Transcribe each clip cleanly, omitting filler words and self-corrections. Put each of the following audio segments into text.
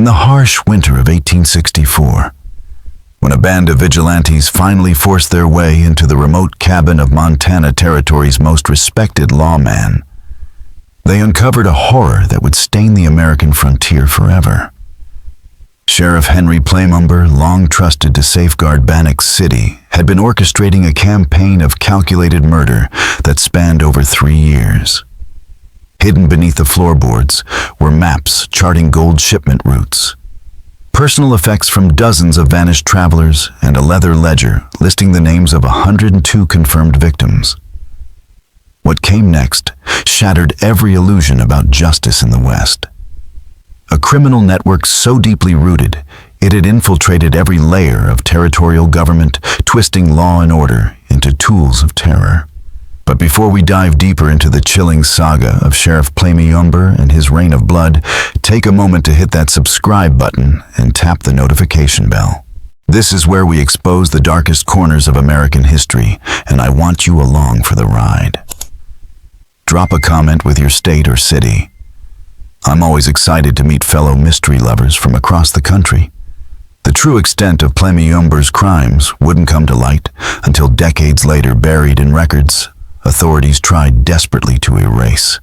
in the harsh winter of 1864, when a band of vigilantes finally forced their way into the remote cabin of Montana Territory's most respected lawman, they uncovered a horror that would stain the American frontier forever. Sheriff Henry Plummer, long trusted to safeguard Bannack City, had been orchestrating a campaign of calculated murder that spanned over 3 years. Hidden beneath the floorboards were maps charting gold shipment routes, personal effects from dozens of vanished travelers, and a leather ledger listing the names of 102 confirmed victims. What came next shattered every illusion about justice in the West. A criminal network so deeply rooted, it had infiltrated every layer of territorial government, twisting law and order into tools of terror. But before we dive deeper into the chilling saga of Sheriff Plummer and his reign of blood, take a moment to hit that subscribe button and tap the notification bell. This is where we expose the darkest corners of American history, and I want you along for the ride. Drop a comment with your state or city. I'm always excited to meet fellow mystery lovers from across the country. The true extent of Plummer's crimes wouldn't come to light until decades later, buried in records authorities tried desperately to erase.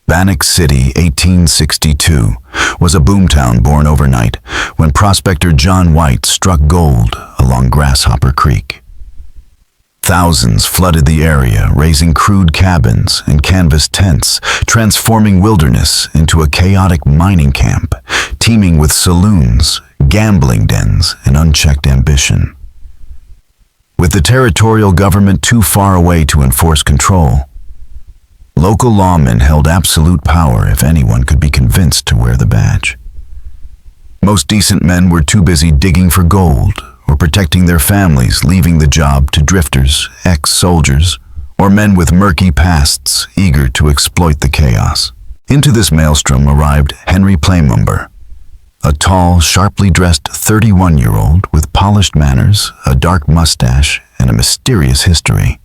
Bannack City, 1862, was a boomtown born overnight when prospector John White struck gold along Grasshopper Creek. Thousands flooded the area, raising crude cabins and canvas tents, transforming wilderness into a chaotic mining camp, teeming with saloons, gambling dens, and unchecked ambition. With the territorial government too far away to enforce control, local lawmen held absolute power if anyone could be convinced to wear the badge. Most decent men were too busy digging for gold or protecting their families, leaving the job to drifters, ex-soldiers, or men with murky pasts eager to exploit the chaos. Into this maelstrom arrived Henry Plummer, a tall, sharply dressed 31-year-old with polished manners, a dark mustache, and a mysterious history.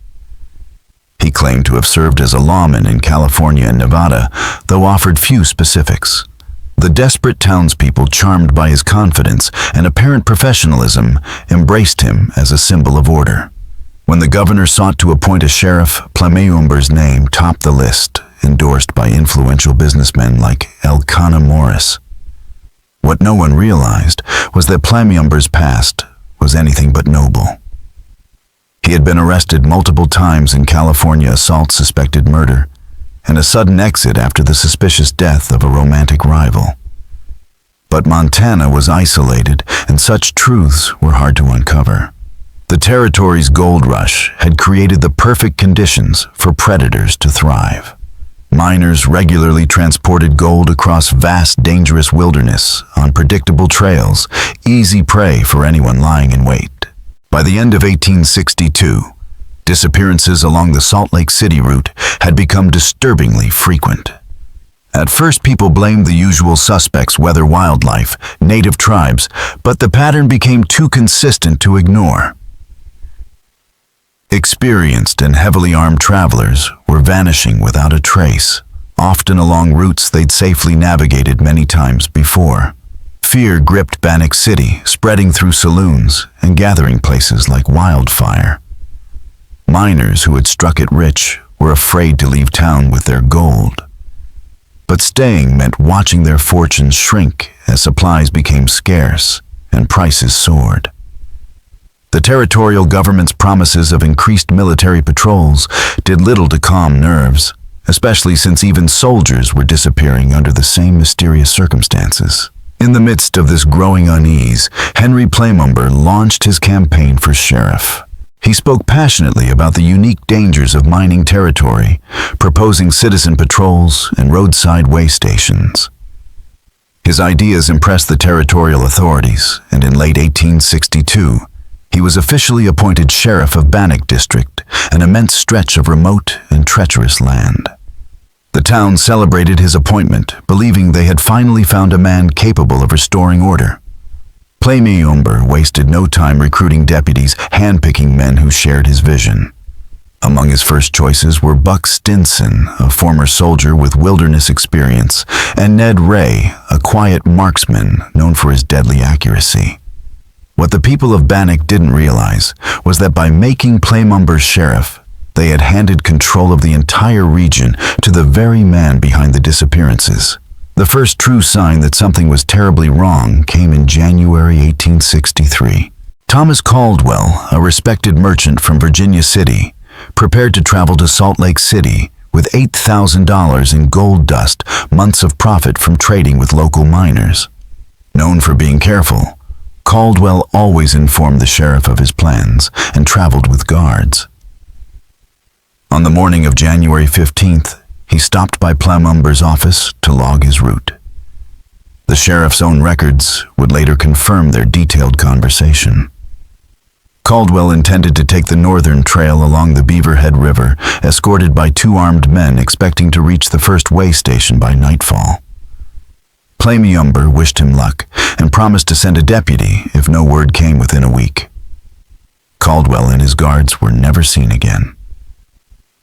He claimed to have served as a lawman in California and Nevada, though offered few specifics. The desperate townspeople, charmed by his confidence and apparent professionalism, embraced him as a symbol of order. When the governor sought to appoint a sheriff, Plummer's name topped the list, endorsed by influential businessmen like Elkanah Morris. What no one realized was that Plummer's past was anything but noble. He had been arrested multiple times in California assault suspected murder, and a sudden exit after the suspicious death of a romantic rival. But Montana was isolated, and such truths were hard to uncover. The territory's gold rush had created the perfect conditions for predators to thrive. Miners regularly transported gold across vast, dangerous wilderness on predictable trails, easy prey for anyone lying in wait. By the end of 1862, disappearances along the Salt Lake City route had become disturbingly frequent. At first, people blamed the usual suspects, weather, wildlife, native tribes, but the pattern became too consistent to ignore. Experienced and heavily armed travelers were vanishing without a trace, often along routes they'd safely navigated many times before. Fear gripped Bannack City, spreading through saloons and gathering places like wildfire. Miners who had struck it rich were afraid to leave town with their gold. But staying meant watching their fortunes shrink as supplies became scarce and prices soared. The territorial government's promises of increased military patrols did little to calm nerves, especially since even soldiers were disappearing under the same mysterious circumstances. In the midst of this growing unease, Henry Plummer launched his campaign for sheriff. He spoke passionately about the unique dangers of mining territory, proposing citizen patrols and roadside way stations. His ideas impressed the territorial authorities, and in late 1862, he was officially appointed sheriff of Bannack District, an immense stretch of remote and treacherous land. The town celebrated his appointment, believing they had finally found a man capable of restoring order. Plummer wasted no time recruiting deputies, handpicking men who shared his vision. Among his first choices were Buck Stinson, a former soldier with wilderness experience, and Ned Ray, a quiet marksman known for his deadly accuracy. What the people of Bannack didn't realize was that by making Plummer sheriff, they had handed control of the entire region to the very man behind the disappearances. The first true sign that something was terribly wrong came in January 1863. Thomas Caldwell, a respected merchant from Virginia City, prepared to travel to Salt Lake City with $8,000 in gold dust, months of profit from trading with local miners. Known for being careful, Caldwell always informed the sheriff of his plans and traveled with guards. On the morning of January 15th, he stopped by Plummer's office to log his route. The sheriff's own records would later confirm their detailed conversation. Caldwell intended to take the northern trail along the Beaverhead River, escorted by 2 armed men expecting to reach the first way station by nightfall. Plummer wished him luck and promised to send a deputy if no word came within a week. Caldwell and his guards were never seen again.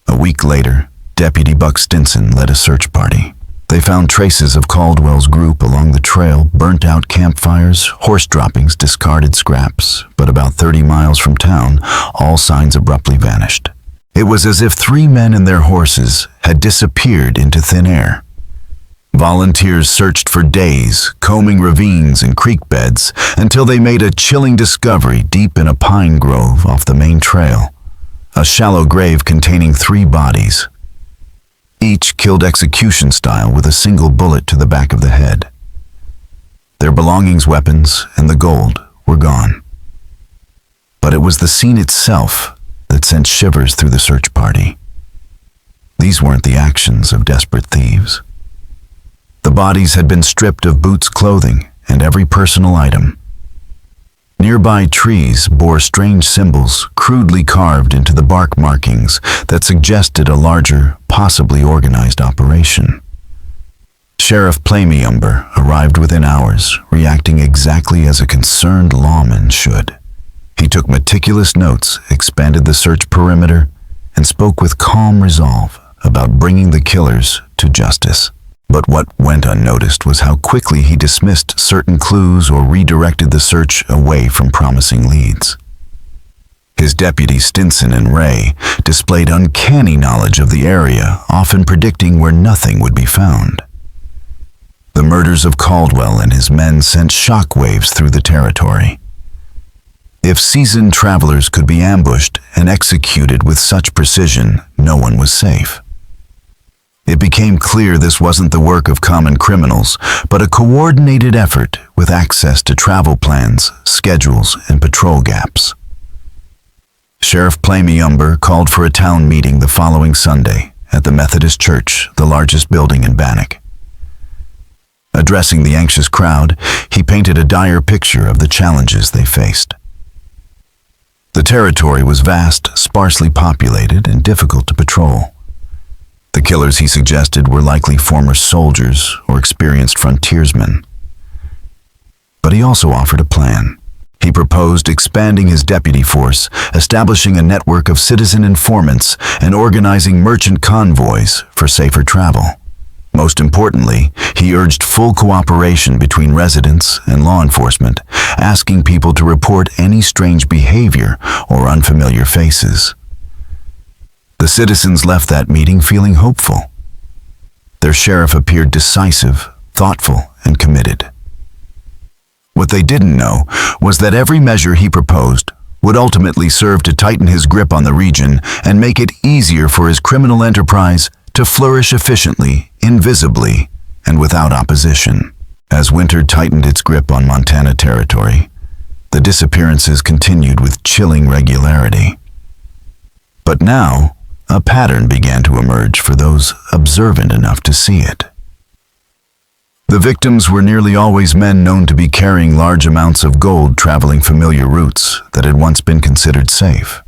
A week later, Deputy Buck Stinson led a search party. They found traces of Caldwell's group along the trail, burnt-out campfires, horse droppings, discarded scraps, but about 30 miles from town, all signs abruptly vanished. It was as if 3 men and their horses had disappeared into thin air. Volunteers searched for days, combing ravines and creek beds, until they made a chilling discovery deep in a pine grove off the main trail. A shallow grave containing 3 bodies, each killed execution style with a single bullet to the back of the head. Their belongings, weapons, and the gold were gone. But it was the scene itself that sent shivers through the search party. These weren't the actions of desperate thieves. The bodies had been stripped of boots, clothing, and every personal item. Nearby trees bore strange symbols crudely carved into the bark markings that suggested a larger, possibly organized operation. Sheriff Plummer arrived within hours, reacting exactly as a concerned lawman should. He took meticulous notes, expanded the search perimeter, and spoke with calm resolve about bringing the killers to justice. But what went unnoticed was how quickly he dismissed certain clues or redirected the search away from promising leads. His deputies Stinson and Ray displayed uncanny knowledge of the area, often predicting where nothing would be found. The murders of Caldwell and his men sent shockwaves through the territory. If seasoned travelers could be ambushed and executed with such precision, no one was safe. It became clear this wasn't the work of common criminals, but a coordinated effort with access to travel plans, schedules, and patrol gaps. Sheriff Plummer called for a town meeting the following Sunday at the Methodist Church, the largest building in Bannack. Addressing the anxious crowd, he painted a dire picture of the challenges they faced. The territory was vast, sparsely populated, and difficult to patrol. The killers, he suggested, were likely former soldiers or experienced frontiersmen. But he also offered a plan. He proposed expanding his deputy force, establishing a network of citizen informants, and organizing merchant convoys for safer travel. Most importantly, he urged full cooperation between residents and law enforcement, asking people to report any strange behavior or unfamiliar faces. The citizens left that meeting feeling hopeful. Their sheriff appeared decisive, thoughtful, and committed. What they didn't know was that every measure he proposed would ultimately serve to tighten his grip on the region and make it easier for his criminal enterprise to flourish efficiently, invisibly, and without opposition. As winter tightened its grip on Montana territory, the disappearances continued with chilling regularity. But now, a pattern began to emerge for those observant enough to see it. The victims were nearly always men known to be carrying large amounts of gold traveling familiar routes that had once been considered safe.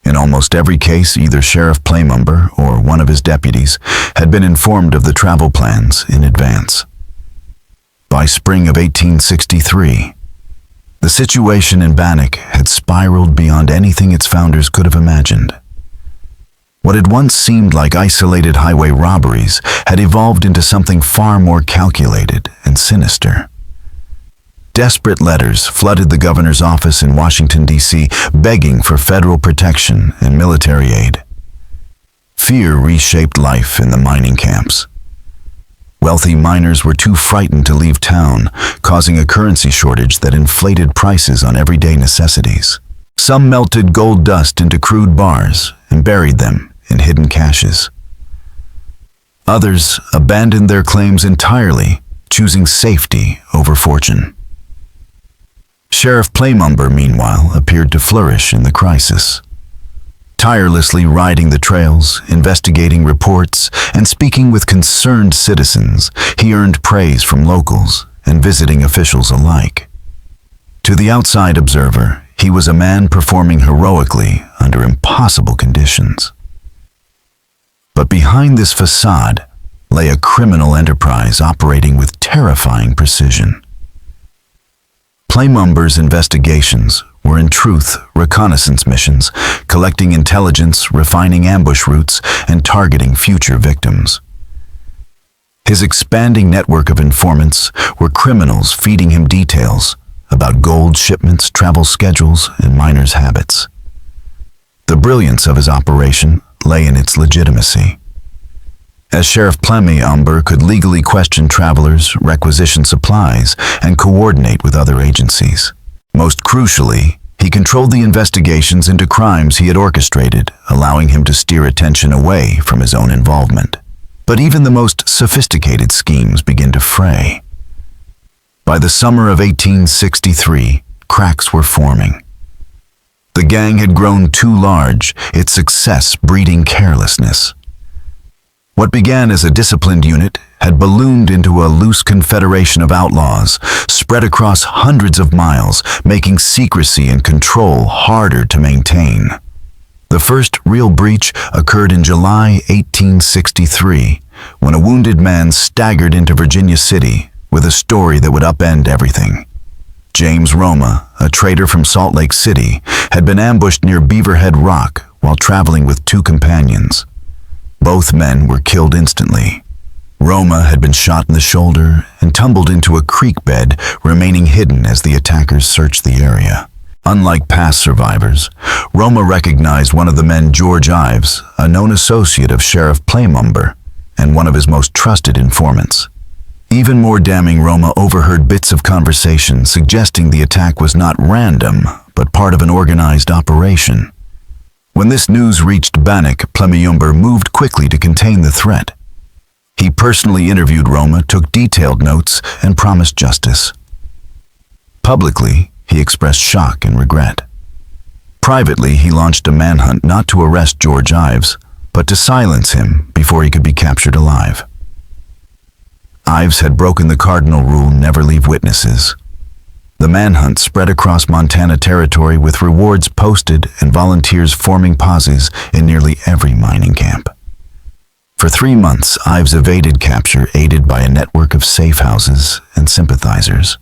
In almost every case, either Sheriff Plummer or one of his deputies had been informed of the travel plans in advance. By spring of 1863, The situation in Bannack had spiraled beyond anything its founders could have imagined. What had once seemed like isolated highway robberies had evolved into something far more calculated and sinister. Desperate letters flooded the governor's office in Washington, D.C., begging for federal protection and military aid. Fear reshaped life in the mining camps. Wealthy miners were too frightened to leave town, causing a currency shortage that inflated prices on everyday necessities. Some melted gold dust into crude bars and buried them in hidden caches. Others abandoned their claims entirely, choosing safety over fortune. Sheriff Plummer, meanwhile, appeared to flourish in the crisis. Tirelessly riding the trails, investigating reports, and speaking with concerned citizens, he earned praise from locals and visiting officials alike. To the outside observer, he was a man performing heroically under impossible conditions. But behind this facade lay a criminal enterprise operating with terrifying precision. Plummer's investigations were in truth reconnaissance missions, collecting intelligence, refining ambush routes, and targeting future victims. His expanding network of informants were criminals feeding him details about gold shipments, travel schedules, and miners' habits. The brilliance of his operation lay in its legitimacy. As Sheriff Plummer could legally question travelers, requisition supplies, and coordinate with other agencies. Most crucially, he controlled the investigations into crimes he had orchestrated, allowing him to steer attention away from his own involvement. But even the most sophisticated schemes began to fray. By the summer of 1863, cracks were forming. The gang had grown too large, its success breeding carelessness. What began as a disciplined unit had ballooned into a loose confederation of outlaws, spread across hundreds of miles, making secrecy and control harder to maintain. The first real breach occurred in July 1863, when a wounded man staggered into Virginia City with a story that would upend everything. James Roma, a trader from Salt Lake City, had been ambushed near Beaverhead Rock while traveling with two companions. Both men were killed instantly. Roma had been shot in the shoulder and tumbled into a creek bed, remaining hidden as the attackers searched the area. Unlike past survivors, Roma recognized one of the men, George Ives, a known associate of Sheriff Plummer and one of his most trusted informants. Even more damning, Roma overheard bits of conversation suggesting the attack was not random, but part of an organized operation. When this news reached Bannack, Plummer moved quickly to contain the threat. He personally interviewed Roma, took detailed notes, and promised justice. Publicly, he expressed shock and regret. Privately, he launched a manhunt not to arrest George Ives, but to silence him before he could be captured alive. Ives had broken the cardinal rule, never leave witnesses. The manhunt spread across Montana territory with rewards posted and volunteers forming posses in nearly every mining camp. For 3 months, Ives evaded capture, aided by a network of safe houses and sympathizers.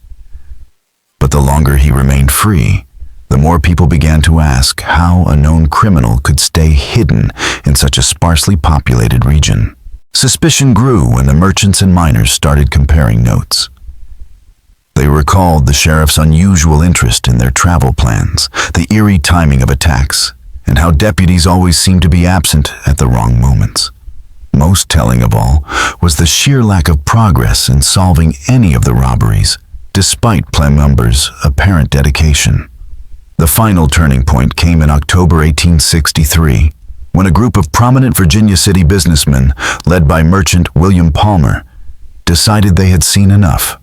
But the longer he remained free, the more people began to ask how a known criminal could stay hidden in such a sparsely populated region. Suspicion grew when the merchants and miners started comparing notes. They recalled the sheriff's unusual interest in their travel plans, the eerie timing of attacks, and how deputies always seemed to be absent at the wrong moments. Most telling of all was the sheer lack of progress in solving any of the robberies, despite Plummer's apparent dedication. The final turning point came in October 1863, when a group of prominent Virginia City businessmen, led by merchant William Plummer, decided they had seen enough.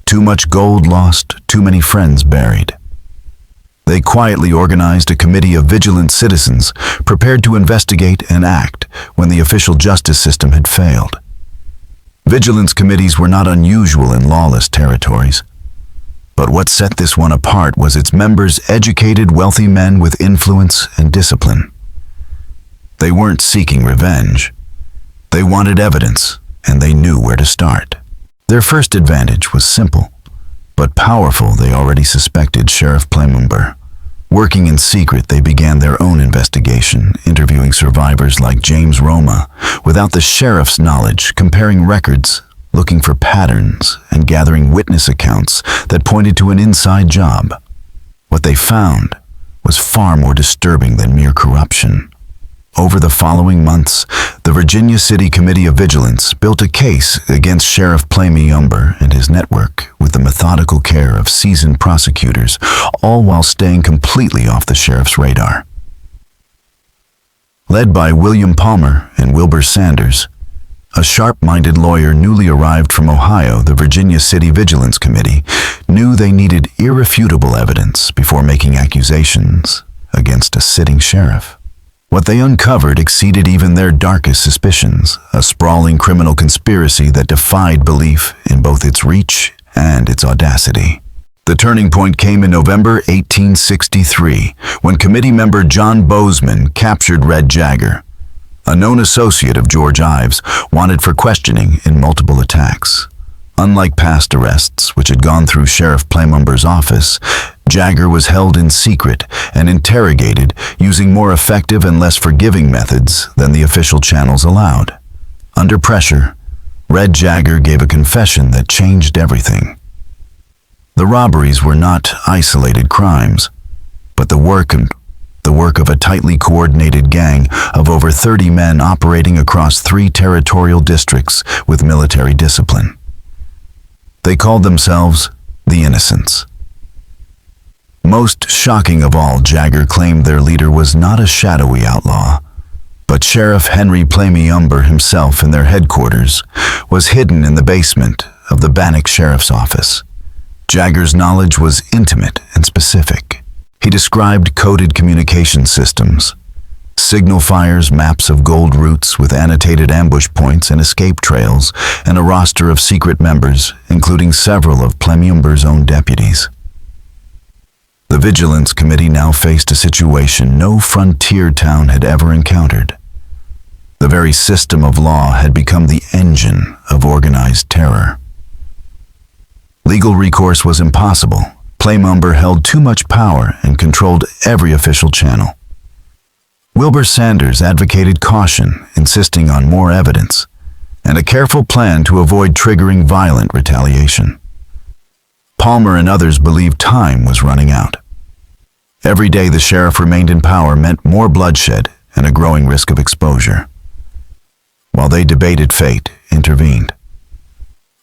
Too much gold lost, too many friends buried. They quietly organized a committee of vigilant citizens prepared to investigate and act when the official justice system had failed. Vigilance committees were not unusual in lawless territories. But what set this one apart was its members, educated, wealthy men with influence and discipline. They weren't seeking revenge. They wanted evidence, and they knew where to start. Their first advantage was simple. but powerful they already suspected Sheriff Plummer. Working in secret, they began their own investigation, interviewing survivors like James Roma, without the sheriff's knowledge, comparing records, looking for patterns, and gathering witness accounts that pointed to an inside job. What they found was far more disturbing than mere corruption. Over the following months, the Virginia City Committee of Vigilance built a case against Sheriff Plummer and his network with the methodical care of seasoned prosecutors, all while staying completely off the sheriff's radar. Led by William Plummer and Wilbur Sanders, a sharp-minded lawyer newly arrived from Ohio, the Virginia City Vigilance Committee knew they needed irrefutable evidence before making accusations against a sitting sheriff. What they uncovered exceeded even their darkest suspicions, a sprawling criminal conspiracy that defied belief in both its reach and its audacity. The turning point came in November 1863, when committee member John Bozeman captured Red Jagger, a known associate of George Ives, wanted for questioning in multiple attacks. Unlike past arrests, which had gone through Sheriff Plummer's office, Jagger was held in secret and interrogated using more effective and less forgiving methods than the official channels allowed. Under pressure, Red Jagger gave a confession that changed everything. The robberies were not isolated crimes, but the work of a tightly coordinated gang of over 30 men operating across 3 territorial districts with military discipline. They called themselves the Innocents. Most shocking of all, Jagger claimed their leader was not a shadowy outlaw, but Sheriff Henry Plummer himself in their headquarters was hidden in the basement of the Bannack Sheriff's office. Jagger's knowledge was intimate and specific. He described coded communication systems, signal fires, maps of gold routes with annotated ambush points and escape trails, and a roster of secret members, including several of Plummer's own deputies. The Vigilance Committee now faced a situation no frontier town had ever encountered. The very system of law had become the engine of organized terror. Legal recourse was impossible. Plummer held too much power and controlled every official channel. Wilbur Sanders advocated caution, insisting on more evidence, and a careful plan to avoid triggering violent retaliation. Plummer and others believed time was running out. Every day the sheriff remained in power meant more bloodshed and a growing risk of exposure. While they debated, fate intervened.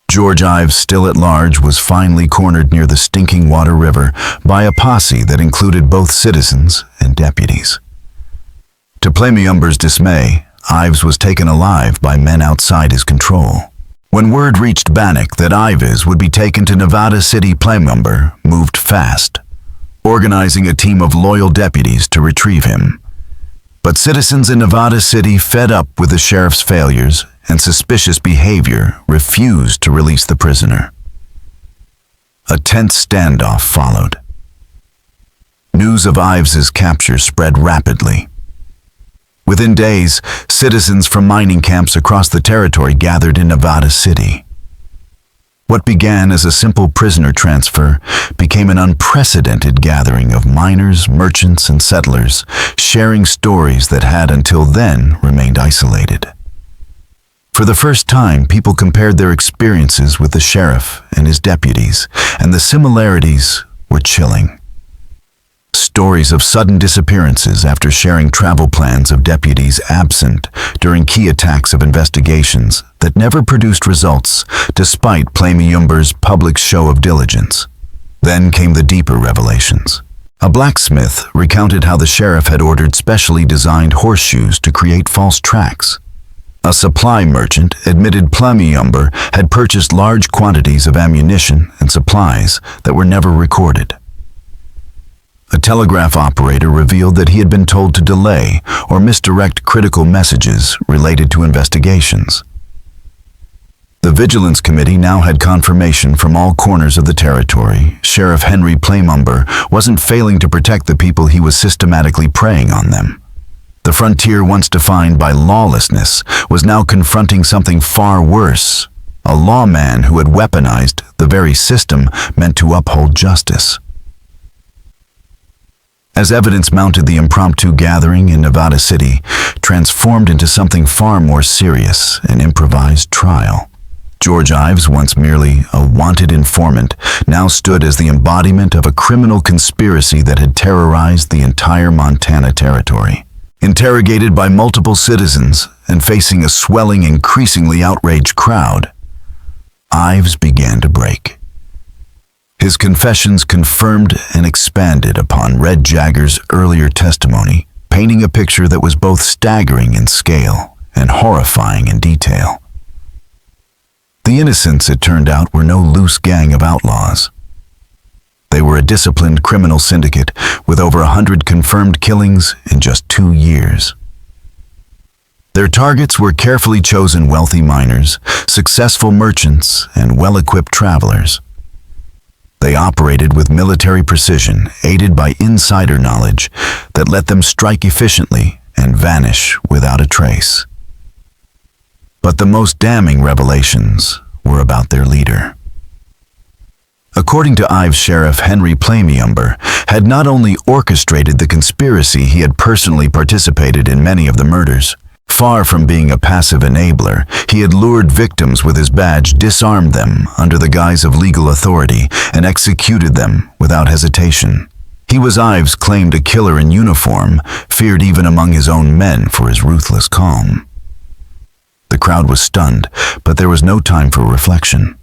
George Ives, still at large, was finally cornered near the Stinking Water River by a posse that included both citizens and deputies. To Plummer's dismay, Ives was taken alive by men outside his control. When word reached Bannack that Ives would be taken to Nevada City, Plummer moved fast, organizing a team of loyal deputies to retrieve him. But citizens in Nevada City, fed up with the sheriff's failures and suspicious behavior, refused to release the prisoner. A tense standoff followed. News of Ives's capture spread rapidly. Within days, citizens from mining camps across the territory gathered in Nevada City. What began as a simple prisoner transfer became an unprecedented gathering of miners, merchants, and settlers, sharing stories that had until then remained isolated. For the first time, people compared their experiences with the sheriff and his deputies, and the similarities were chilling. Stories of sudden disappearances after sharing travel plans of deputies absent during key attacks of investigations that never produced results despite Plummer's public show of diligence. Then came the deeper revelations. A blacksmith recounted how the sheriff had ordered specially designed horseshoes to create false tracks. A supply merchant admitted Plummer had purchased large quantities of ammunition and supplies that were never recorded. A telegraph operator revealed that he had been told to delay or misdirect critical messages related to investigations. The Vigilance Committee now had confirmation from all corners of the territory. Sheriff Henry Plummer wasn't failing to protect the people he was systematically preying on them. The frontier, once defined by lawlessness, was now confronting something far worse: a lawman who had weaponized the very system meant to uphold justice. As evidence mounted, the impromptu gathering in Nevada City transformed into something far more serious, an improvised trial. George Ives, once merely a wanted informant, now stood as the embodiment of a criminal conspiracy that had terrorized the entire Montana territory. Interrogated by multiple citizens and facing a swelling, increasingly outraged crowd, Ives began to break. His confessions confirmed and expanded upon Red Jagger's earlier testimony, painting a picture that was both staggering in scale and horrifying in detail. The innocents, it turned out, were no loose gang of outlaws. They were a disciplined criminal syndicate with over 100 confirmed killings in just 2 years. Their targets were carefully chosen wealthy miners, successful merchants, and well-equipped travelers. They operated with military precision, aided by insider knowledge that let them strike efficiently and vanish without a trace. But the most damning revelations were about their leader. According to Ives, Sheriff Henry Plummer had not only orchestrated the conspiracy, he had personally participated in many of the murders. Far from being a passive enabler, he had lured victims with his badge, disarmed them under the guise of legal authority, and executed them without hesitation. He was, Ives claimed, a killer in uniform, feared even among his own men for his ruthless calm. The crowd was stunned, but there was no time for reflection.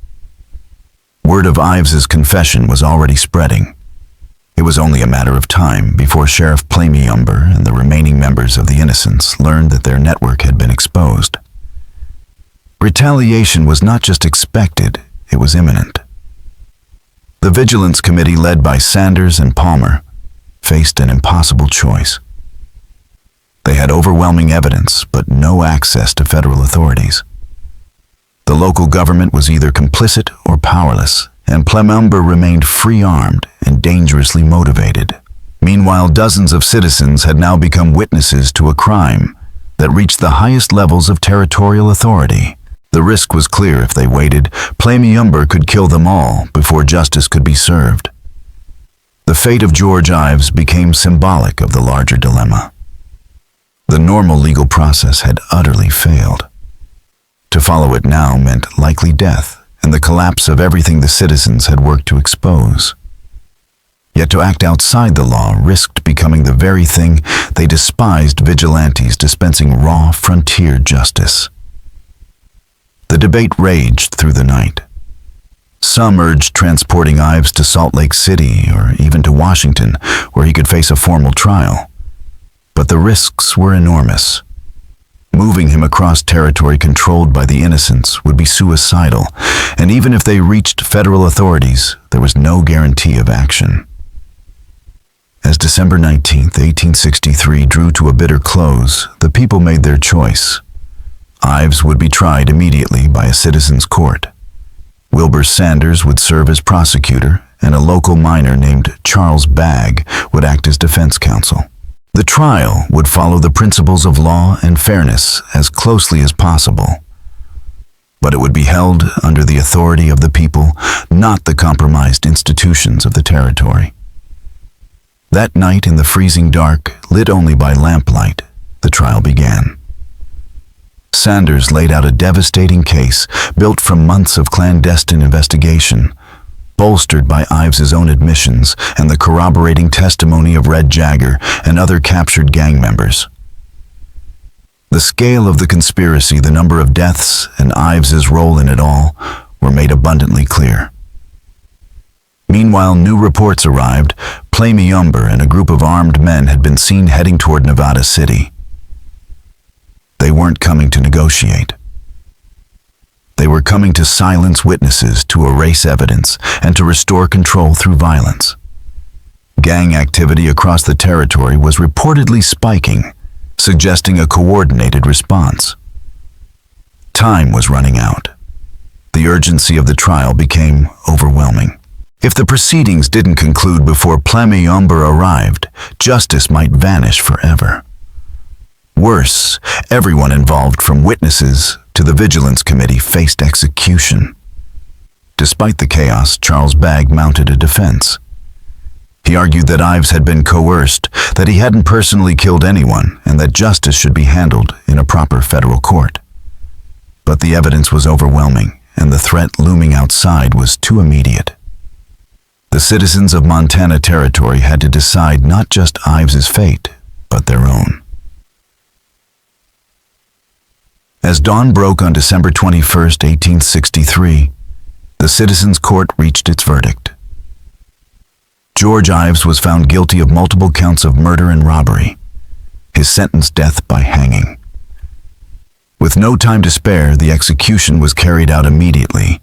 Word of Ives's confession was already spreading. It was only a matter of time before Sheriff Plummer and the remaining members of the Innocents learned that their network had been exposed. Retaliation was not just expected, it was imminent. The Vigilance Committee, led by Sanders and Plummer, faced an impossible choice. They had overwhelming evidence, but no access to federal authorities. The local government was either complicit or powerless, and Plummer remained free-armed and dangerously motivated. Meanwhile, dozens of citizens had now become witnesses to a crime that reached the highest levels of territorial authority. The risk was clear: if they waited, Plummer could kill them all before justice could be served. The fate of George Ives became symbolic of the larger dilemma. The normal legal process had utterly failed. To follow it now meant likely death and the collapse of everything the citizens had worked to expose. Yet to act outside the law risked becoming the very thing they despised: vigilantes dispensing raw frontier justice. The debate raged through the night. Some urged transporting Ives to Salt Lake City or even to Washington, where he could face a formal trial. But the risks were enormous. Moving him across territory controlled by the Innocents would be suicidal, and even if they reached federal authorities, there was no guarantee of action. As December 19, 1863 drew to a bitter close, the people made their choice. Ives would be tried immediately by a citizen's court. Wilbur Sanders would serve as prosecutor, and a local miner named Charles Bagg would act as defense counsel. The trial would follow the principles of law and fairness as closely as possible. But it would be held under the authority of the people, not the compromised institutions of the territory. That night, in the freezing dark, lit only by lamplight, the trial began. Sanders laid out a devastating case built from months of clandestine investigation, bolstered by Ives's own admissions and the corroborating testimony of Red Jagger and other captured gang members. The scale of the conspiracy, the number of deaths, and Ives's role in it all were made abundantly clear. Meanwhile, new reports arrived. Plummer and a group of armed men had been seen heading toward Nevada City. They weren't coming to negotiate. They were coming to silence witnesses, to erase evidence, and to restore control through violence. Gang activity across the territory was reportedly spiking, suggesting a coordinated response. Time was running out. The urgency of the trial became overwhelming. If the proceedings didn't conclude before Plummer arrived, justice might vanish forever. Worse, everyone involved, from witnesses, to the Vigilance Committee faced execution. Despite the chaos, Charles Bagg mounted a defense. He argued that Ives had been coerced, that he hadn't personally killed anyone, and that justice should be handled in a proper federal court. But the evidence was overwhelming, and the threat looming outside was too immediate. The citizens of Montana Territory had to decide not just Ives's fate, but their own. As dawn broke on December 21, 1863, the Citizens' Court reached its verdict. George Ives was found guilty of multiple counts of murder and robbery. His sentence, death by hanging. With no time to spare, the execution was carried out immediately,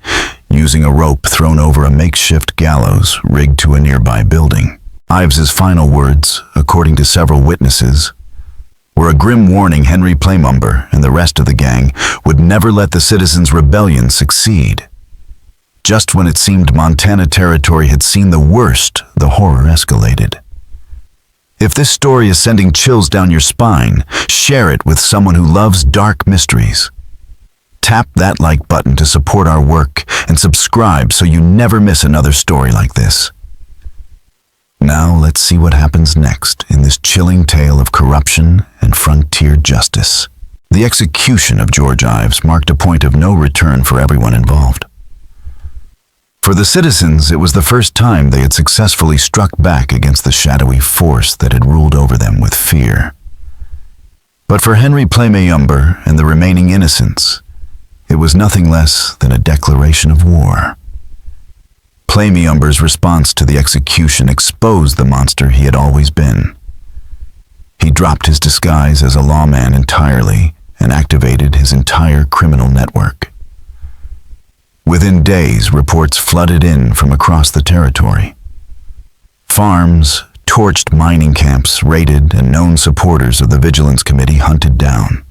using a rope thrown over a makeshift gallows rigged to a nearby building. Ives's final words, according to several witnesses, were a grim warning Henry Plummer and the rest of the gang would never let the citizens' rebellion succeed. Just when it seemed Montana Territory had seen the worst, the horror escalated. If this story is sending chills down your spine, share it with someone who loves dark mysteries. Tap that like button to support our work and subscribe so you never miss another story like this. Now let's see what happens next in this chilling tale of corruption and frontier justice. The execution of George Ives marked a point of no return for everyone involved. For the citizens, it was the first time they had successfully struck back against the shadowy force that had ruled over them with fear. But for Henry Plummer and the remaining innocents, it was nothing less than a declaration of war. Plummer's response to the execution exposed the monster he had always been. He dropped his disguise as a lawman entirely and activated his entire criminal network. Within days, reports flooded in from across the territory. Farms, torched mining camps raided, and known supporters of the Vigilance Committee hunted down.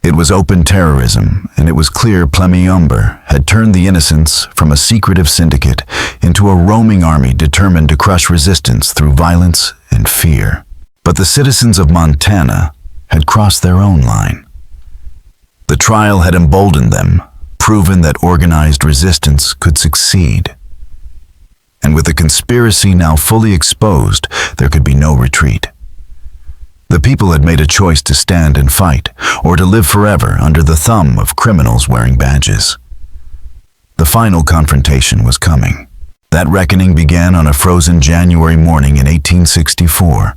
It was open terrorism, and it was clear Plummer had turned the innocents from a secretive syndicate into a roaming army determined to crush resistance through violence and fear. But the citizens of Montana had crossed their own line. The trial had emboldened them, proven that organized resistance could succeed. And with the conspiracy now fully exposed, there could be no retreat. The people had made a choice to stand and fight, or to live forever under the thumb of criminals wearing badges. The final confrontation was coming. That reckoning began on a frozen January morning in 1864.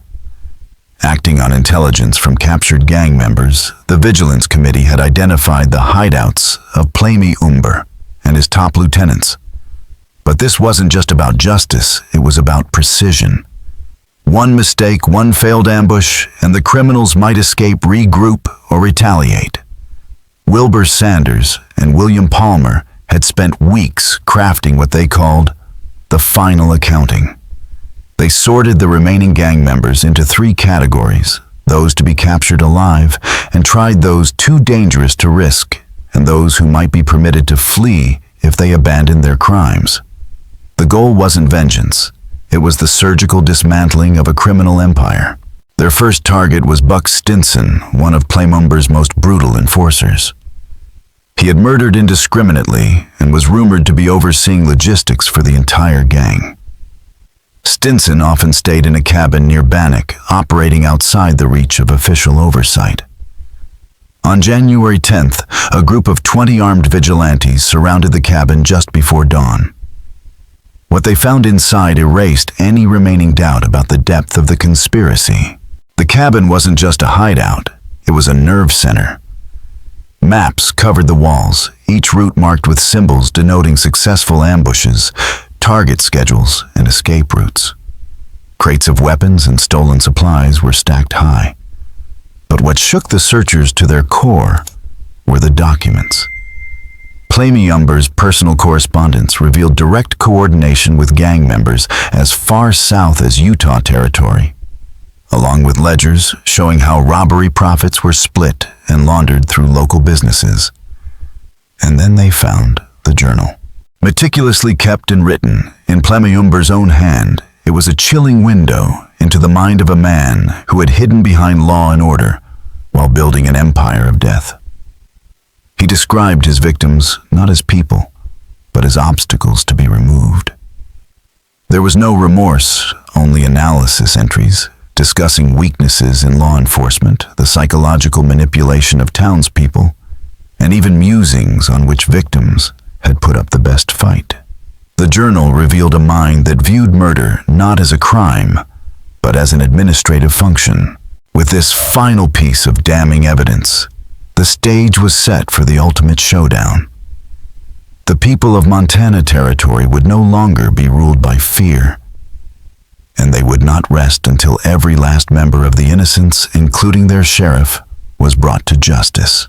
Acting on intelligence from captured gang members, the Vigilance Committee had identified the hideouts of Plummer and his top lieutenants. But this wasn't just about justice, it was about precision. One mistake, one failed ambush, and the criminals might escape, regroup, or retaliate. Wilbur Sanders and William Plummer had spent weeks crafting what they called the final accounting. They sorted the remaining gang members into 3 categories: those to be captured alive, and tried those too dangerous to risk, and those who might be permitted to flee if they abandoned their crimes. The goal wasn't vengeance. It was the surgical dismantling of a criminal empire. Their first target was Buck Stinson, one of Plummer's most brutal enforcers. He had murdered indiscriminately and was rumored to be overseeing logistics for the entire gang. Stinson often stayed in a cabin near Bannack, operating outside the reach of official oversight. On January 10th, a group of 20 armed vigilantes surrounded the cabin just before dawn. What they found inside erased any remaining doubt about the depth of the conspiracy. The cabin wasn't just a hideout, it was a nerve center. Maps covered the walls, each route marked with symbols denoting successful ambushes, target schedules, and escape routes. Crates of weapons and stolen supplies were stacked high. But what shook the searchers to their core were the documents. Plummer's personal correspondence revealed direct coordination with gang members as far south as Utah Territory, along with ledgers showing how robbery profits were split and laundered through local businesses. And then they found the journal. Meticulously kept and written in Plummer's own hand, it was a chilling window into the mind of a man who had hidden behind law and order while building an empire of death. He described his victims not as people, but as obstacles to be removed. There was no remorse, only analysis entries discussing weaknesses in law enforcement, the psychological manipulation of townspeople, and even musings on which victims had put up the best fight. The journal revealed a mind that viewed murder not as a crime, but as an administrative function. With this final piece of damning evidence, the stage was set for the ultimate showdown. The people of Montana Territory would no longer be ruled by fear, and they would not rest until every last member of the Innocents, including their sheriff, was brought to justice.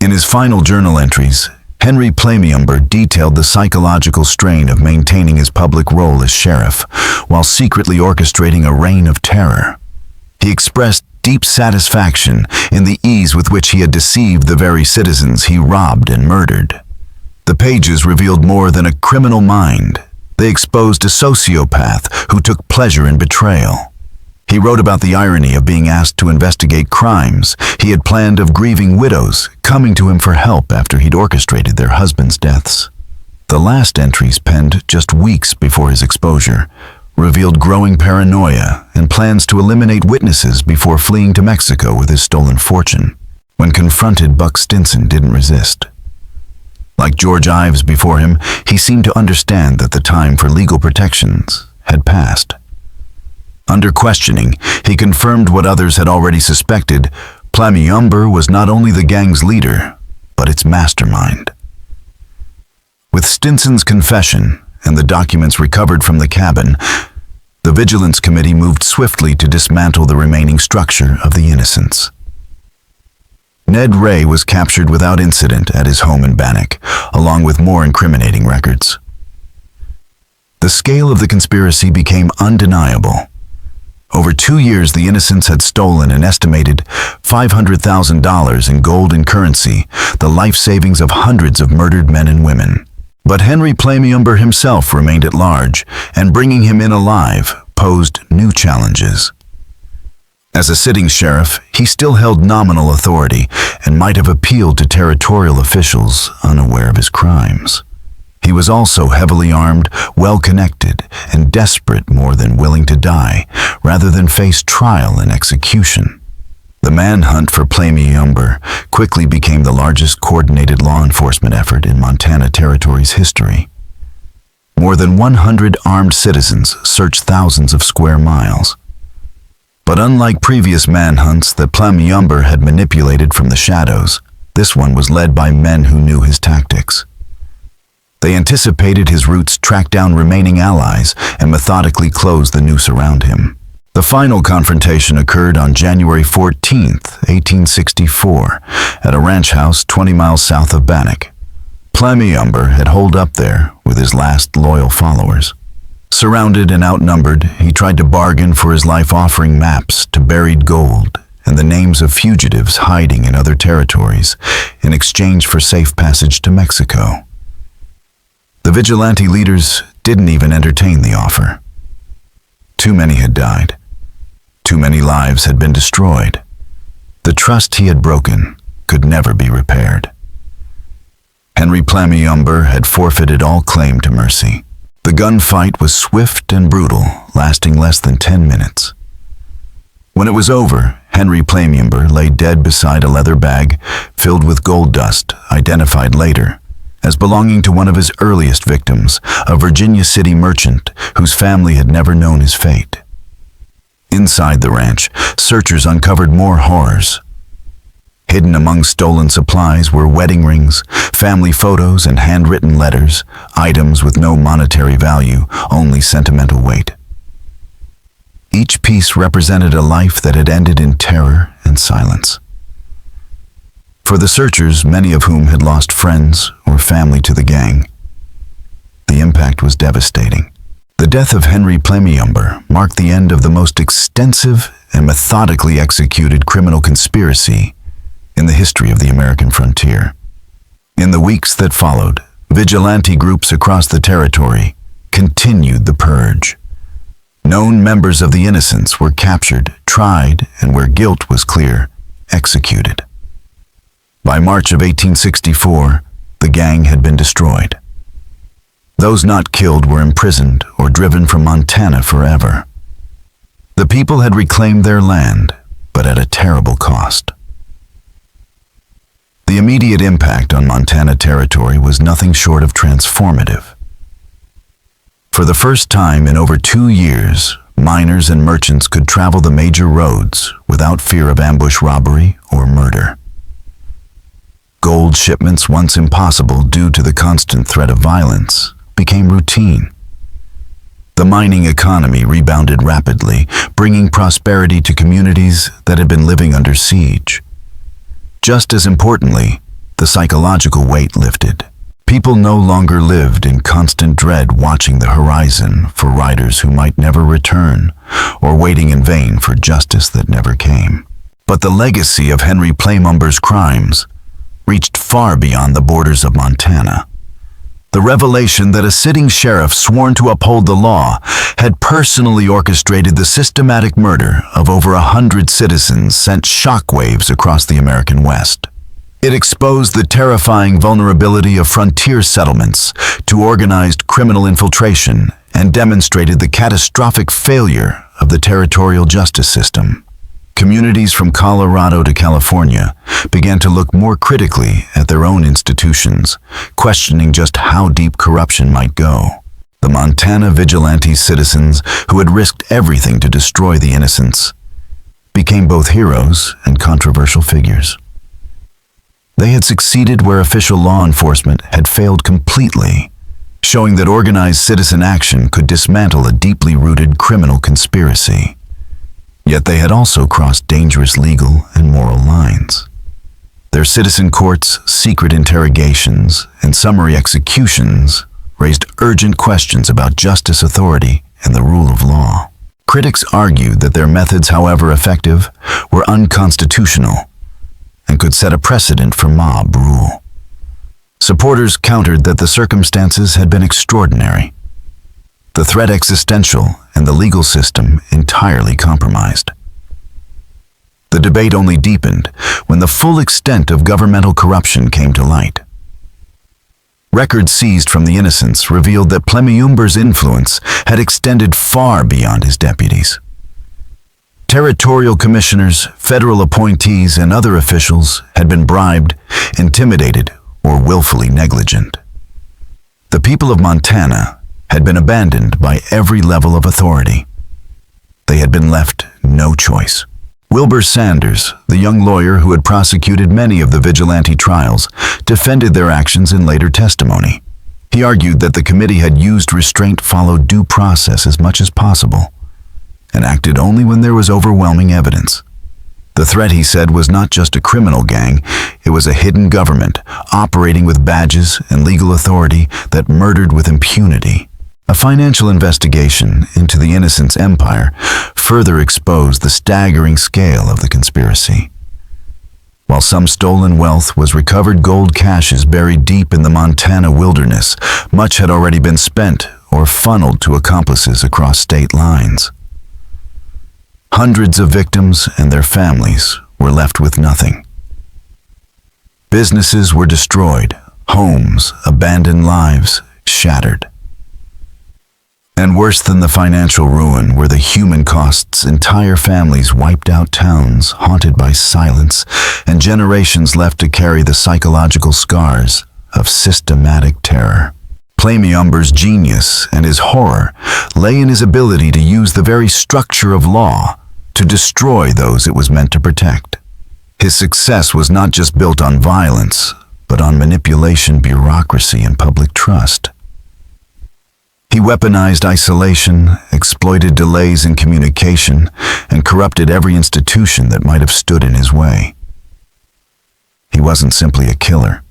In his final journal entries, Henry Plummer detailed the psychological strain of maintaining his public role as sheriff, while secretly orchestrating a reign of terror. He expressed deep satisfaction in the ease with which he had deceived the very citizens he robbed and murdered. The pages revealed more than a criminal mind. They exposed a sociopath who took pleasure in betrayal. He wrote about the irony of being asked to investigate crimes he had planned, of grieving widows coming to him for help after he'd orchestrated their husbands' deaths. The last entries, penned just weeks before his exposure, revealed growing paranoia and plans to eliminate witnesses before fleeing to Mexico with his stolen fortune. When confronted, Buck Stinson didn't resist. Like George Ives before him, he seemed to understand that the time for legal protections had passed. Under questioning, he confirmed what others had already suspected. Plummer was not only the gang's leader, but its mastermind. With Stinson's confession and the documents recovered from the cabin, the Vigilance Committee moved swiftly to dismantle the remaining structure of the Innocents. Ned Ray was captured without incident at his home in Bannack, along with more incriminating records. The scale of the conspiracy became undeniable. Over 2 years, the Innocents had stolen an estimated $500,000 in gold and currency, the life savings of hundreds of murdered men and women. But Henry Plummer himself remained at large, and bringing him in alive posed new challenges. As a sitting sheriff, he still held nominal authority and might have appealed to territorial officials unaware of his crimes. He was also heavily armed, well-connected, and desperate more than willing to die, rather than face trial and execution. The manhunt for Plummer quickly became the largest coordinated law enforcement effort in Montana Territory's history. More than 100 armed citizens searched thousands of square miles. But unlike previous manhunts that Plummer had manipulated from the shadows, this one was led by men who knew his tactics. They anticipated his routes, tracked down remaining allies, and methodically closed the noose around him. The final confrontation occurred on January 14, 1864, at a ranch house 20 miles south of Bannack. Plummer had holed up there with his last loyal followers. Surrounded and outnumbered, he tried to bargain for his life, offering maps to buried gold and the names of fugitives hiding in other territories in exchange for safe passage to Mexico. The vigilante leaders didn't even entertain the offer. Too many had died. Too many lives had been destroyed. The trust he had broken could never be repaired. Henry Plummer had forfeited all claim to mercy. The gunfight was swift and brutal, lasting less than 10 minutes. When it was over, Henry Plummer lay dead beside a leather bag filled with gold dust, identified later as belonging to one of his earliest victims, a Virginia City merchant whose family had never known his fate. Inside the ranch, searchers uncovered more horrors. Hidden among stolen supplies were wedding rings, family photos, and handwritten letters, items with no monetary value, only sentimental weight. Each piece represented a life that had ended in terror and silence. For the searchers, many of whom had lost friends or family to the gang, the impact was devastating. The death of Henry Plummer marked the end of the most extensive and methodically executed criminal conspiracy in the history of the American frontier. In the weeks that followed, vigilante groups across the territory continued the purge. Known members of the Innocents were captured, tried, and where guilt was clear, executed. By March of 1864, the gang had been destroyed. Those not killed were imprisoned or driven from Montana forever. The people had reclaimed their land, but at a terrible cost. The immediate impact on Montana territory was nothing short of transformative. For the first time in over 2 years, miners and merchants could travel the major roads without fear of ambush robbery or murder. Gold shipments, once impossible due to the constant threat of violence, became routine. The mining economy rebounded rapidly, bringing prosperity to communities that had been living under siege. Just as importantly, the psychological weight lifted. People no longer lived in constant dread, watching the horizon for riders who might never return, or waiting in vain for justice that never came. But the legacy of Henry Plummer's crimes reached far beyond the borders of Montana. The revelation that a sitting sheriff sworn to uphold the law had personally orchestrated the systematic murder of over 100 citizens sent shockwaves across the American West. It exposed the terrifying vulnerability of frontier settlements to organized criminal infiltration and demonstrated the catastrophic failure of the territorial justice system. Communities from Colorado to California began to look more critically at their own institutions, questioning just how deep corruption might go. The Montana vigilante citizens who had risked everything to destroy the innocents became both heroes and controversial figures. They had succeeded where official law enforcement had failed completely, showing that organized citizen action could dismantle a deeply rooted criminal conspiracy. Yet they had also crossed dangerous legal and moral lines. Their citizen courts, secret interrogations, and summary executions raised urgent questions about justice, authority, and the rule of law. Critics argued that their methods, however effective, were unconstitutional and could set a precedent for mob rule. Supporters countered that the circumstances had been extraordinary, the threat existential, and the legal system entirely compromised. The debate only deepened when the full extent of governmental corruption came to light. Records seized from the innocents revealed that Plummer's influence had extended far beyond his deputies. Territorial commissioners, federal appointees, and other officials had been bribed, intimidated, or willfully negligent. The people of Montana had been abandoned by every level of authority. They had been left no choice. Wilbur Sanders, the young lawyer who had prosecuted many of the vigilante trials, defended their actions in later testimony. He argued that the committee had used restraint, followed due process as much as possible, and acted only when there was overwhelming evidence. The threat, he said, was not just a criminal gang, it was a hidden government operating with badges and legal authority that murdered with impunity. A financial investigation into the Innocents' empire further exposed the staggering scale of the conspiracy. While some stolen wealth was recovered, gold caches buried deep in the Montana wilderness, much had already been spent or funneled to accomplices across state lines. Hundreds of victims and their families were left with nothing. Businesses were destroyed, homes, abandoned lives shattered. And worse than the financial ruin were the human costs. Entire families wiped out, towns haunted by silence, and generations left to carry the psychological scars of systematic terror. Plummer's genius and his horror lay in his ability to use the very structure of law to destroy those it was meant to protect. His success was not just built on violence, but on manipulation, bureaucracy, and public trust. He weaponized isolation, exploited delays in communication, and corrupted every institution that might have stood in his way. He wasn't simply a killer.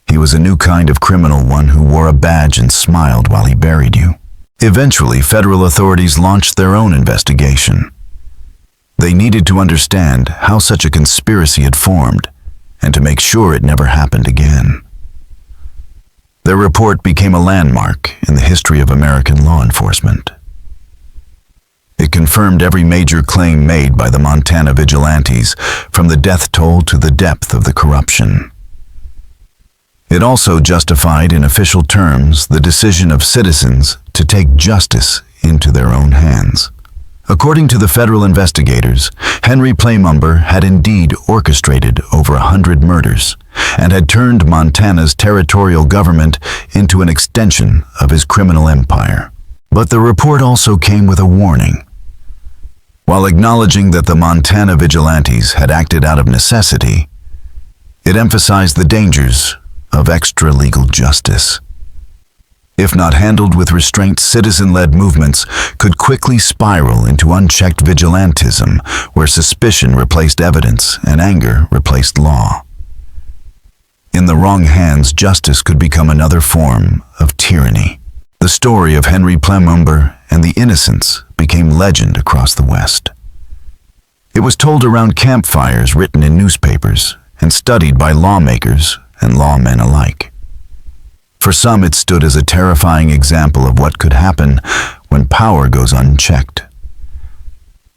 He was a new kind of criminal, one who wore a badge and smiled while he buried you. Eventually, federal authorities launched their own investigation. They needed to understand how such a conspiracy had formed and to make sure it never happened again. Their report became a landmark in the history of American law enforcement. It confirmed every major claim made by the Montana vigilantes, from the death toll to the depth of the corruption. It also justified in official terms the decision of citizens to take justice into their own hands. According to the federal investigators, Henry Plummer had indeed orchestrated over 100 murders and had turned Montana's territorial government into an extension of his criminal empire. But the report also came with a warning. While acknowledging that the Montana vigilantes had acted out of necessity, it emphasized the dangers of extra-legal justice. If not handled with restraint, citizen-led movements could quickly spiral into unchecked vigilantism, where suspicion replaced evidence and anger replaced law. In the wrong hands, justice could become another form of tyranny. The story of Henry Plummer and the innocents became legend across the West. It was told around campfires, written in newspapers, and studied by lawmakers and lawmen alike. For some, it stood as a terrifying example of what could happen when power goes unchecked.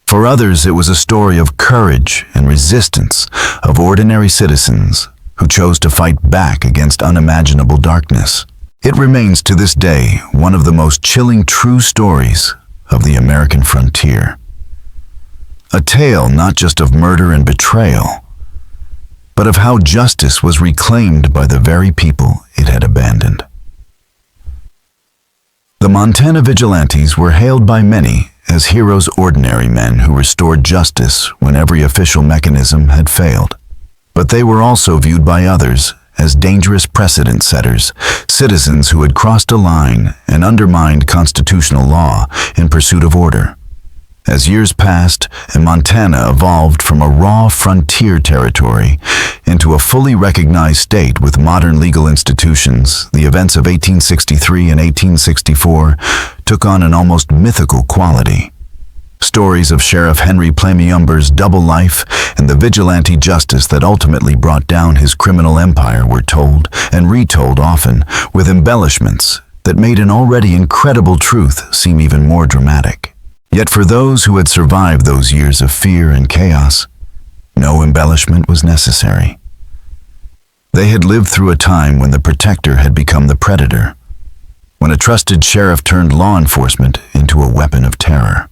For others, it was a story of courage and resistance of ordinary citizens who chose to fight back against unimaginable darkness. It remains to this day one of the most chilling true stories of the American frontier. A tale not just of murder and betrayal, but of how justice was reclaimed by the very people it had abandoned. The Montana vigilantes were hailed by many as heroes, ordinary men who restored justice when every official mechanism had failed. But they were also viewed by others as dangerous precedent setters, citizens who had crossed a line and undermined constitutional law in pursuit of order. As years passed and Montana evolved from a raw frontier territory into a fully recognized state with modern legal institutions, the events of 1863 and 1864 took on an almost mythical quality. Stories of Sheriff Henry Plummer's double life and the vigilante justice that ultimately brought down his criminal empire were told and retold, often with embellishments that made an already incredible truth seem even more dramatic. Yet for those who had survived those years of fear and chaos, no embellishment was necessary. They had lived through a time when the protector had become the predator, when a trusted sheriff turned law enforcement into a weapon of terror.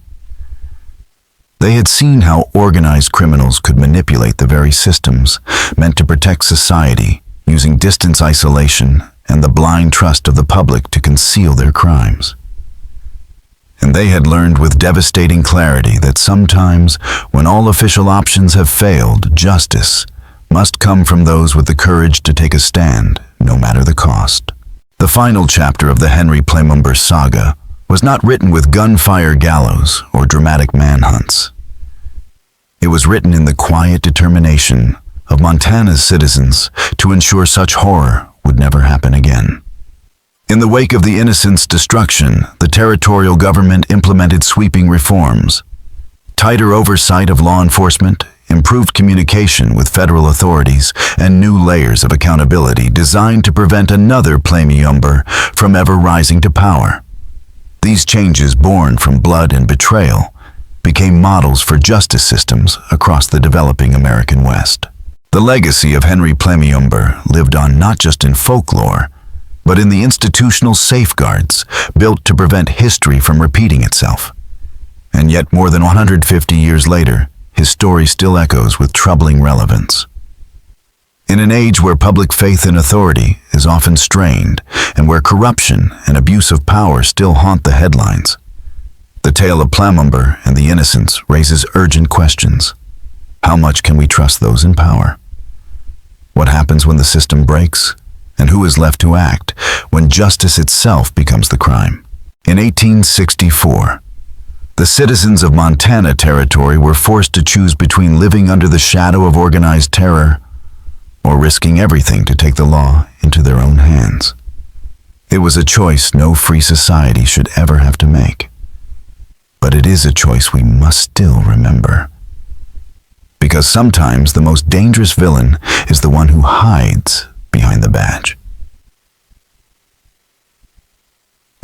They had seen how organized criminals could manipulate the very systems meant to protect society, using distance isolation and the blind trust of the public to conceal their crimes. And they had learned with devastating clarity that sometimes, when all official options have failed, justice must come from those with the courage to take a stand, no matter the cost. The final chapter of the Henry Plummer saga was not written with gunfire gallows or dramatic manhunts. It was written in the quiet determination of Montana's citizens to ensure such horror would never happen again. In the wake of the innocents' destruction, the territorial government implemented sweeping reforms. Tighter oversight of law enforcement, improved communication with federal authorities, and new layers of accountability designed to prevent another Plummer from ever rising to power. These changes, born from blood and betrayal, became models for justice systems across the developing American West. The legacy of Henry Plummer lived on not just in folklore, but in the institutional safeguards built to prevent history from repeating itself. And yet, more than 150 years later, his story still echoes with troubling relevance. In an age where public faith in authority is often strained, and where corruption and abuse of power still haunt the headlines, the tale of Plummer and the innocents raises urgent questions. How much can we trust those in power? What happens when the system breaks? And who is left to act when justice itself becomes the crime? In 1864, the citizens of Montana Territory were forced to choose between living under the shadow of organized terror or risking everything to take the law into their own hands. It was a choice no free society should ever have to make. But it is a choice we must still remember. Because sometimes the most dangerous villain is the one who hides behind the badge.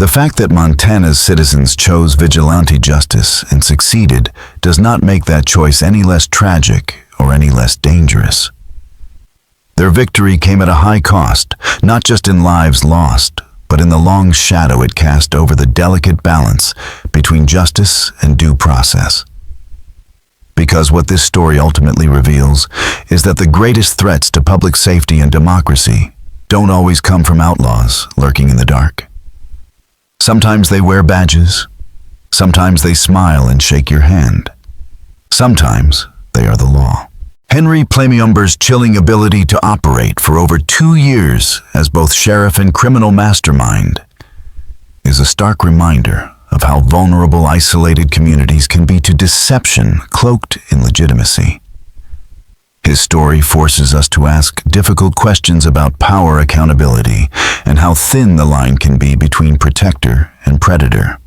The fact that Montana's citizens chose vigilante justice and succeeded does not make that choice any less tragic or any less dangerous. Their victory came at a high cost, not just in lives lost, but in the long shadow it cast over the delicate balance between justice and due process. Because what this story ultimately reveals is that the greatest threats to public safety and democracy don't always come from outlaws lurking in the dark. Sometimes they wear badges. Sometimes they smile and shake your hand. Sometimes they are the law. Henry Plummer's chilling ability to operate for over 2 years as both sheriff and criminal mastermind is a stark reminder of how vulnerable isolated communities can be to deception cloaked in legitimacy. His story forces us to ask difficult questions about power accountability and how thin the line can be between protector and predator.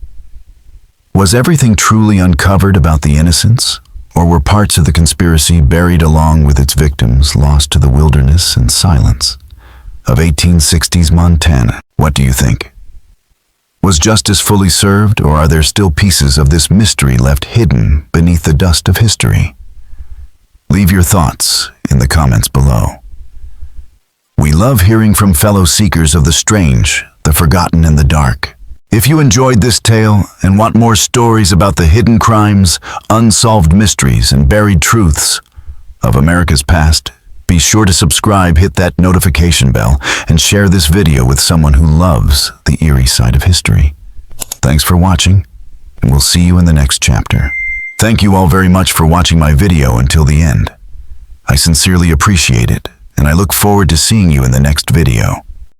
Was everything truly uncovered about the innocents, or were parts of the conspiracy buried along with its victims lost to the wilderness and silence of 1860s Montana? What do you think? Was justice fully served, or are there still pieces of this mystery left hidden beneath the dust of history? Leave your thoughts in the comments below. We love hearing from fellow seekers of the strange, the forgotten, and the dark. If you enjoyed this tale and want more stories about the hidden crimes, unsolved mysteries, and buried truths of America's past, be sure to subscribe, hit that notification bell, and share this video with someone who loves the eerie side of history. Thanks for watching, and we'll see you in the next chapter. Thank you all very much for watching my video until the end. I sincerely appreciate it, and I look forward to seeing you in the next video.